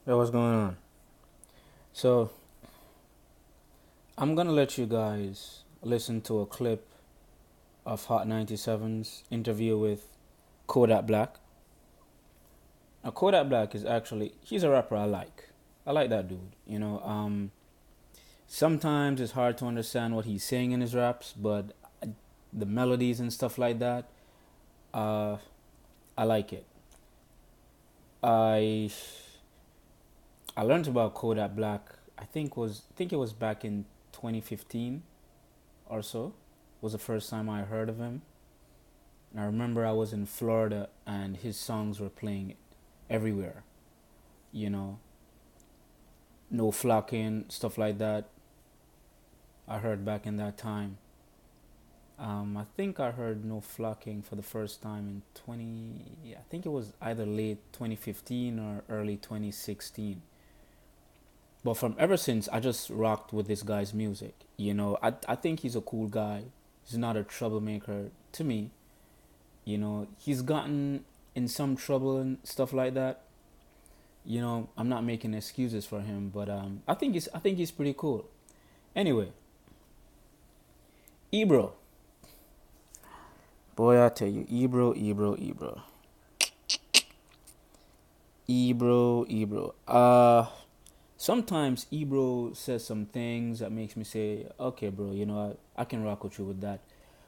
Hey, what's going on? So, I'm gonna let you guys listen to a clip of Hot 97's interview with Kodak Black. Now, Kodak Black is he's a rapper I like. I like that dude. Sometimes it's hard to understand what he's saying in his raps, but the melodies and stuff like that, uh, I like it. I I learned about Kodak Black. I think it was back in 2015 or so. Was the first time I heard of him. And I remember I was in Florida and his songs were playing everywhere. You know, no flocking, stuff like that. I heard back in that time. I think I heard no flocking for the first time in 20. I think it was either late 2015 or early 2016. But from ever since, I just rocked with this guy's music. I think he's a cool guy. He's not a troublemaker to me. He's gotten in some trouble and stuff like that. I'm not making excuses for him, but I think he's pretty cool. Anyway, Ebro, boy, I tell you, Ebro. Sometimes Ebro says some things that makes me say, okay, bro, I can rock with you with that.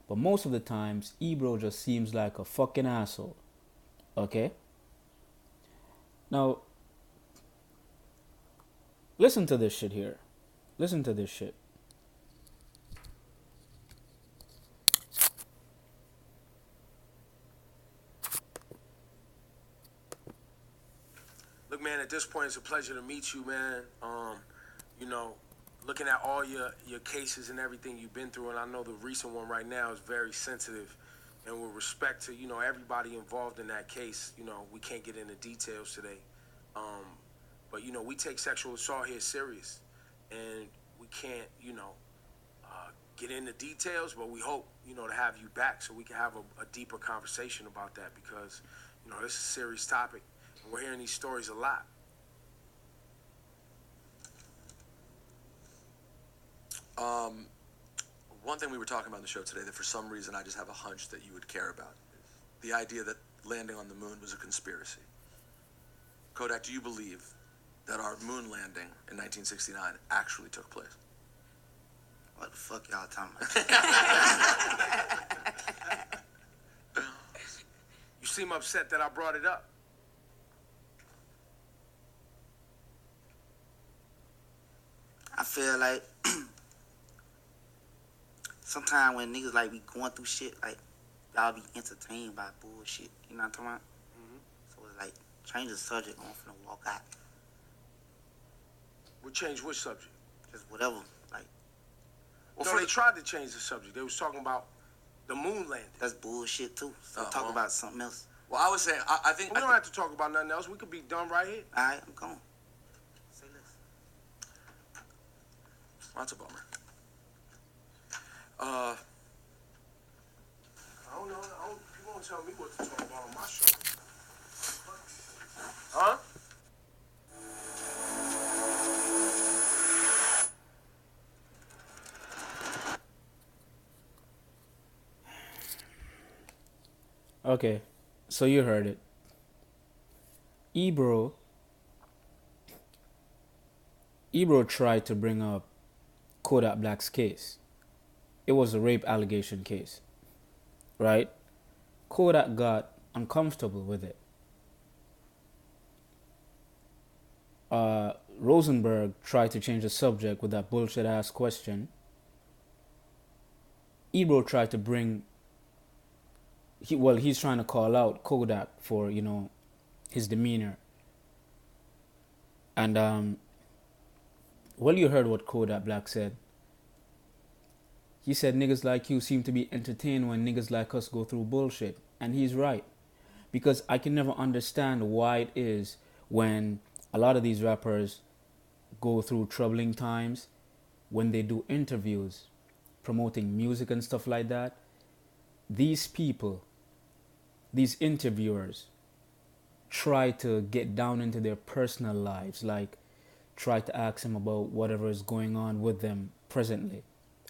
But most of the times, Ebro just seems like a fucking asshole. Okay, now listen to this shit here. Listen to this shit. Look, man, at this point, it's a pleasure to meet you, man. You know, looking at all your cases and everything you've been through, and I know the recent one right now is very sensitive. And with respect to, everybody involved in that case, we can't get into details today. Um, but, we take sexual assault here serious. And we can't, get into details, but we hope, to have you back so we can have a deeper conversation about that because, this is a serious topic. And we're hearing these stories a lot. Um, One thing we were talking about on the show today that for some reason I just have a hunch that you would care about is the idea that landing on the moon was a conspiracy. Kodak, do you believe that our moon landing in 1969 actually took place? What the fuck y'all talking about? You seem upset that I brought it up. I feel like sometimes when niggas like be going through shit, like y'all be entertained by bullshit. You know what I'm talking about? Mm-hmm. So it's like change the subject. I'm finna walk out. We'll change which subject? Just whatever. Like Well, no, they tried to change the subject. They was talking about the moon landing. that's bullshit too. So talk about something else. Well, I was saying, I think... We don't have to talk about nothing else. We could be done right here. All right, I'm gone. Say less. That's a bummer. I don't know. You won't tell me what to talk about on my show. Huh? Okay, so you heard it. Ebro tried to bring up Kodak Black's case. It was a rape allegation case, right? Kodak got uncomfortable with it. Rosenberg tried to change the subject with that bullshit ass question. Ebro tried to bring he's trying to call out Kodak for, his demeanor. And you heard what Kodak Black said. He said niggas like you seem to be entertained when niggas like us go through bullshit. And he's right. Because I can never understand why it is when a lot of these rappers go through troubling times, when they do interviews promoting music and stuff like that, these people, these interviewers, try to get down into their personal lives, like try to ask them about whatever is going on with them presently,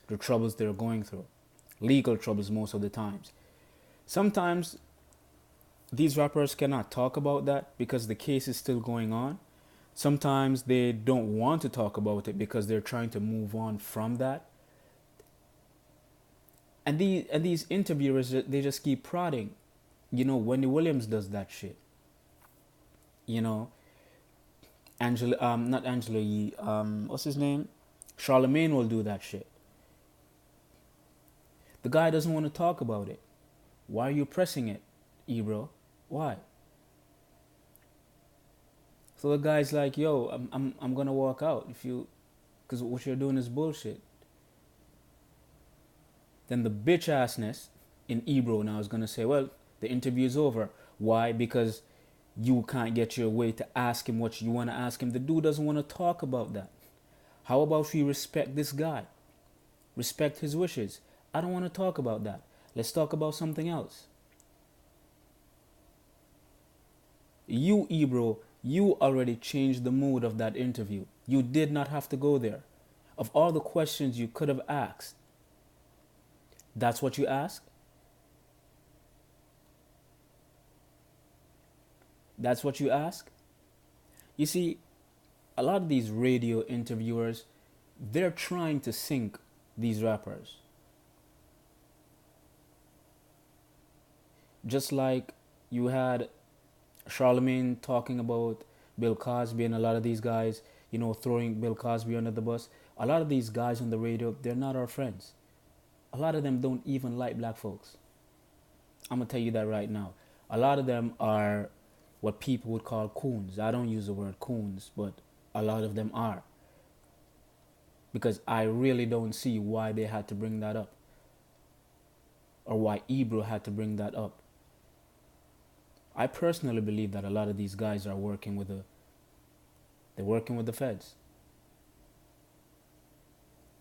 the troubles they're going through, legal troubles most of the times. Sometimes these rappers cannot talk about that because the case is still going on. Sometimes they don't want to talk about it because they're trying to move on from that. And these interviewers, they just keep prodding. You know, Wendy Williams does that shit. You know, Angela, not Angela Yee, what's his name? Charlemagne will do that shit. The guy doesn't want to talk about it. Why are you pressing it, Ebro? Why? So the guy's like, yo, I'm gonna walk out if you, because what you're doing is bullshit. Then the bitch assness in Ebro now is gonna say, well, the interview's over. Why? Because you can't get your way to ask him what you want to ask him. The dude doesn't want to talk about that. How about we respect this guy? Respect his wishes. I don't want to talk about that. Let's talk about something else. You, Ebro, you already changed the mood of that interview. You did not have to go there. Of all the questions you could have asked, that's what you asked? That's what you ask? You see, a lot of these radio interviewers, they're trying to sink these rappers. Just like you had Charlemagne talking about Bill Cosby and a lot of these guys, you know, throwing Bill Cosby under the bus. A lot of these guys on the radio, they're not our friends. A lot of them don't even like black folks. I'm going to tell you that right now. A lot of them are what people would call coons. I don't use the word coons, but a lot of them are. Because I really don't see why they had to bring that up. Or why Ebro had to bring that up. I personally believe that a lot of these guys are working with the feds.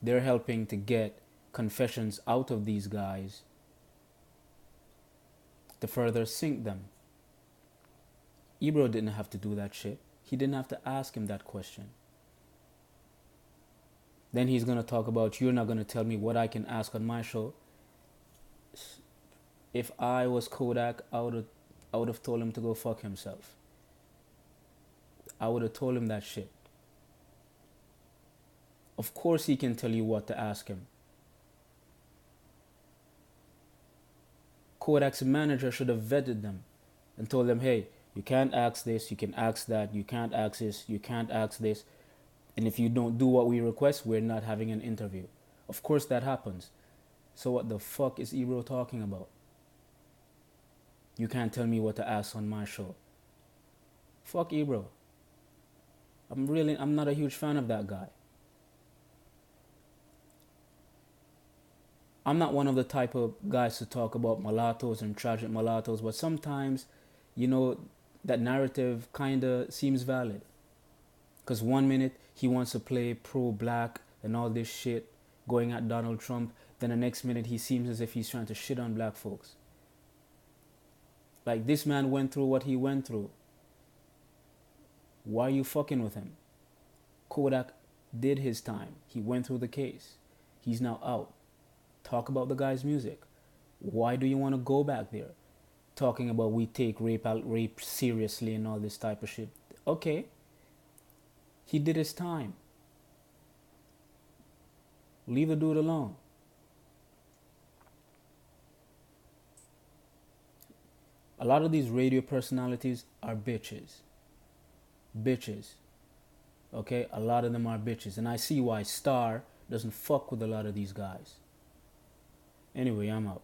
They're helping to get confessions out of these guys to further sink them. Ebro didn't have to do that shit. He didn't have to ask him that question. Then he's going to talk about, you're not going to tell me what I can ask on my show. If I was Kodak, I would have told him to go fuck himself. I would have told him that shit. Of course he can tell you what to ask him. Kodak's manager should have vetted them and told them, hey, you can't ask this, you can ask that, you can't ask this, you can't ask this. And if you don't do what we request, we're not having an interview. Of course that happens. So what the fuck is Ebro talking about? You can't tell me what to ask on my show. Fuck Ebro. I'm not a huge fan of that guy. I'm not one of the type of guys to talk about mulattoes and tragic mulattoes, but sometimes, you know, that narrative kinda seems valid. Because 1 minute he wants to play pro-black and all this shit, going at Donald Trump. Then the next minute he seems as if he's trying to shit on black folks. Like, this man went through what he went through. Why are you fucking with him? Kodak did his time. He went through the case. He's now out. Talk about the guy's music. Why do you want to go back there? Talking about we take rape seriously and all this type of shit. Okay. He did his time. Leave the dude alone. A lot of these radio personalities are bitches. Bitches. Okay? A lot of them are bitches. And I see why Star doesn't fuck with a lot of these guys. Anyway, I'm out.